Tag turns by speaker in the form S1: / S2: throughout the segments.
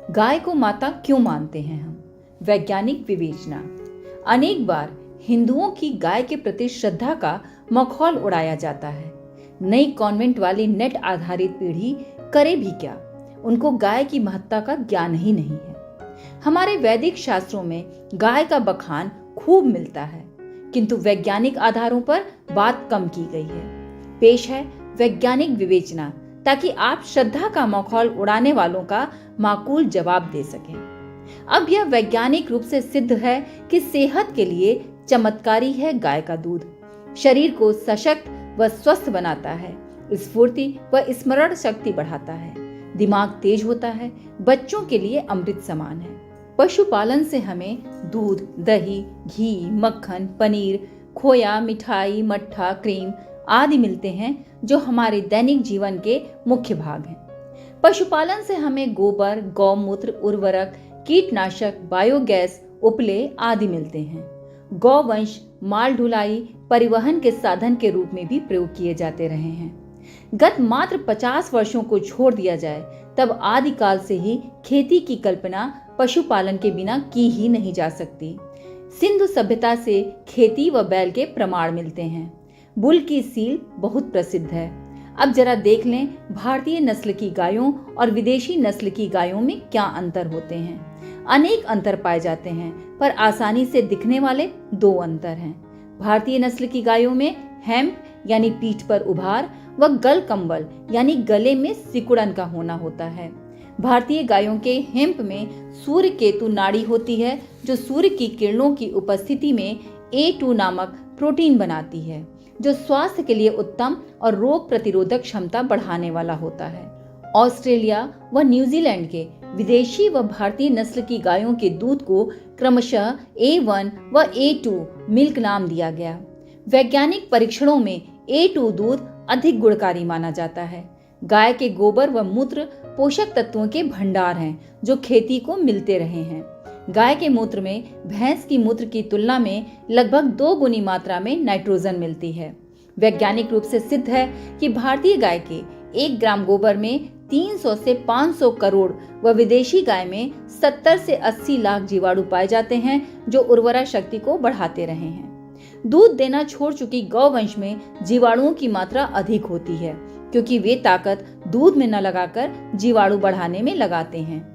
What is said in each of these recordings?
S1: गाय को माता क्यों मानते हैं हम? वैज्ञानिक विवेचना। अनेक बार हिंदुओं की गाय के प्रति श्रद्धा का मखौल उड़ाया जाता है। नई कॉन्वेंट वाली नेट आधारित पीढ़ी करे भी क्या, उनको गाय की महत्ता का ज्ञान ही नहीं है। हमारे वैदिक शास्त्रों में गाय का बखान खूब मिलता है, किंतु वैज्ञानिक आधारों पर बात कम की गई है। पेश है वैज्ञानिक विवेचना, ताकि आप श्रद्धा का मखौल उड़ाने वालों का माकूल जवाब दे सकें। अब यह वैज्ञानिक रूप से सिद्ध है कि सेहत के लिए चमत्कारी है गाय का दूध। शरीर को सशक्त व स्वस्थ बनाता है, स्फूर्ति व स्मरण शक्ति बढ़ाता है, दिमाग तेज होता है, बच्चों के लिए अमृत समान है। पशुपालन से हमें दूध, दही, घी, मक्खन, पनीर, खोया, मिठाई, मट्ठा, क्रीम आदि मिलते हैं, जो हमारे दैनिक जीवन के मुख्य भाग हैं। पशुपालन से हमें गोबर, गौमूत्र, उर्वरक, कीटनाशक, बायोगैस, उपले आदि मिलते हैं। गौवंश माल ढुलाई, परिवहन के साधन के रूप में भी प्रयोग किए जाते रहे हैं। गत मात्र 50 वर्षों को छोड़ दिया जाए तब आदिकाल से ही खेती की कल्पना पशुपालन के बिना की ही नहीं जा सकती। सिंधु सभ्यता से खेती व बैल के प्रमाण मिलते हैं। बुल की सील बहुत प्रसिद्ध है। अब जरा देख लें भारतीय नस्ल की गायों और विदेशी नस्ल की गायों में क्या अंतर होते हैं। अनेक अंतर पाए जाते हैं, पर आसानी से दिखने वाले दो अंतर हैं। भारतीय नस्ल की गायों में हेम्प यानी पीठ पर उभार व गल कंबल यानी गले में सिकुड़न का होना होता है। भारतीय गायों के हेम्प में सूर्य केतु नाड़ी होती है, जो सूर्य की किरणों की उपस्थिति में A2 नामक प्रोटीन बनाती है, जो स्वास्थ्य के लिए उत्तम और रोग प्रतिरोधक क्षमता बढ़ाने वाला होता है। ऑस्ट्रेलिया व न्यूजीलैंड के विदेशी व भारतीय नस्ल की गायों के दूध को क्रमशः A1 व A2 मिल्क नाम दिया गया। वैज्ञानिक परीक्षणों में A2 दूध अधिक गुणकारी माना जाता है। गाय के गोबर व मूत्र पोषक तत्वों के भंडार हैं, जो खेती को मिलते रहे हैं। गाय के मूत्र में भैंस की मूत्र की तुलना में लगभग 2 गुनी मात्रा में नाइट्रोजन मिलती है। वैज्ञानिक रूप से सिद्ध है कि भारतीय गाय के 1 ग्राम गोबर में 300 से 500 करोड़ व विदेशी गाय में 70 से 80 लाख जीवाणु पाए जाते हैं, जो उर्वरा शक्ति को बढ़ाते रहे हैं। दूध देना छोड़ चुकी गौवंश में जीवाणुओं की मात्रा अधिक होती है, क्योंकि वे ताकत दूध में न लगाकर जीवाणु बढ़ाने में लगाते हैं।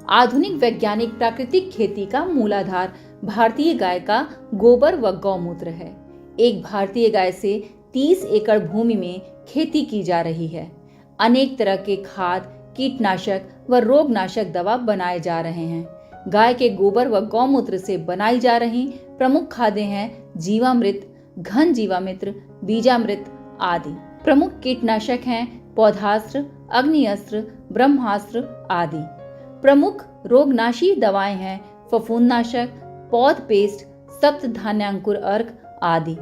S1: आधुनिक वैज्ञानिक प्राकृतिक खेती का मूलाधार भारतीय गाय का गोबर व गौमूत्र है। एक भारतीय गाय से 30 एकड़ भूमि में खेती की जा रही है। अनेक तरह के खाद, कीटनाशक व रोगनाशक दवा बनाए जा रहे हैं। गाय के गोबर व गौमूत्र से बनाई जा रही प्रमुख खादें हैं जीवामृत, घन जीवामित्र, बीजामृत आदि। प्रमुख कीटनाशक हैं पौधास्त्र, अग्निअस्त्र, ब्रह्मास्त्र आदि। प्रमुख रोगनाशी दवाएं हैं फफूंदनाशक, पौध पेस्ट, सप्त धान्यांकुर अर्क आदि।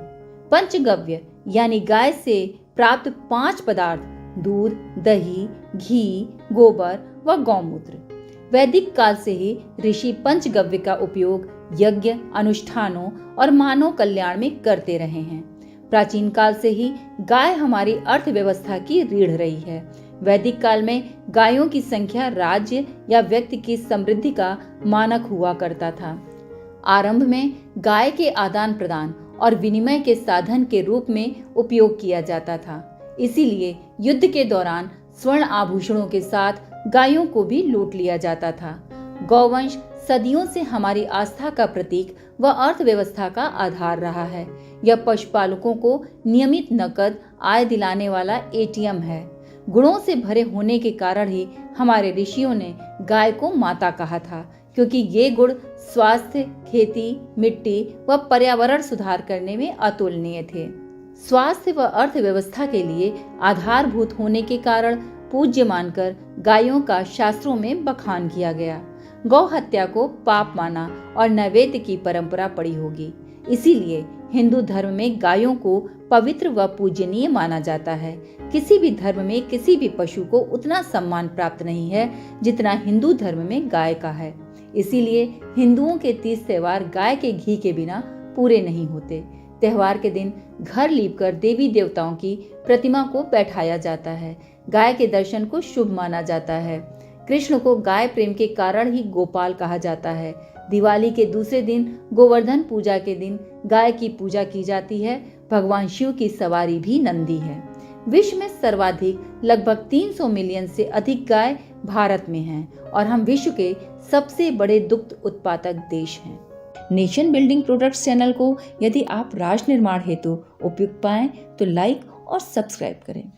S1: पंचगव्य यानी गाय से प्राप्त 5 पदार्थ दूध, दही, घी, गोबर व गौमूत्र। वैदिक काल से ही ऋषि पंचगव्य का उपयोग यज्ञ, अनुष्ठानों और मानव कल्याण में करते रहे हैं। प्राचीन काल से ही गाय हमारी अर्थव्यवस्था की रीढ़ रही है। वैदिक काल में गायों की संख्या राज्य या व्यक्ति की समृद्धि का मानक हुआ करता था। आरंभ में गाय के आदान प्रदान और विनिमय के साधन के रूप में उपयोग किया जाता था। इसीलिए युद्ध के दौरान स्वर्ण आभूषणों के साथ गायों को भी लूट लिया जाता था। गौवंश सदियों से हमारी आस्था का प्रतीक व अर्थव्यवस्था का आधार रहा है। यह पशुपालकों को नियमित नकद आय दिलाने वाला ATM है। गुणों से भरे होने के कारण ही हमारे ऋषियों ने गाय को माता कहा था, क्योंकि ये गुण स्वास्थ्य, खेती, मिट्टी व पर्यावरण सुधार करने में अतुलनीय थे। स्वास्थ्य व अर्थव्यवस्था के लिए आधारभूत होने के कारण पूज्य मानकर गायों का शास्त्रों में बखान किया गया। गौ हत्या को पाप माना और नैवेद्य की परंपरा पड़ी होगी। इसीलिए हिंदू धर्म में गायों को पवित्र व पूजनीय माना जाता है। किसी भी धर्म में किसी भी पशु को उतना सम्मान प्राप्त नहीं है जितना हिंदू धर्म में गाय का है। इसीलिए हिंदुओं के 30 त्योहार गाय के घी के बिना पूरे नहीं होते। त्योहार के दिन घर लीपकर देवी देवताओं की प्रतिमा को बैठाया जाता है। गाय के दर्शन को शुभ माना जाता है। कृष्ण को गाय प्रेम के कारण ही गोपाल कहा जाता है। दिवाली के दूसरे दिन गोवर्धन पूजा के दिन गाय की पूजा की जाती है। भगवान शिव की सवारी भी नंदी है। विश्व में सर्वाधिक लगभग 300 मिलियन से अधिक गाय भारत में हैं और हम विश्व के सबसे बड़े दुग्ध उत्पादक देश हैं। नेशन बिल्डिंग प्रोडक्ट्स चैनल को यदि आप राष्ट्र निर्माण हेतु उपयुक्त पाएं तो लाइक और सब्सक्राइब करें।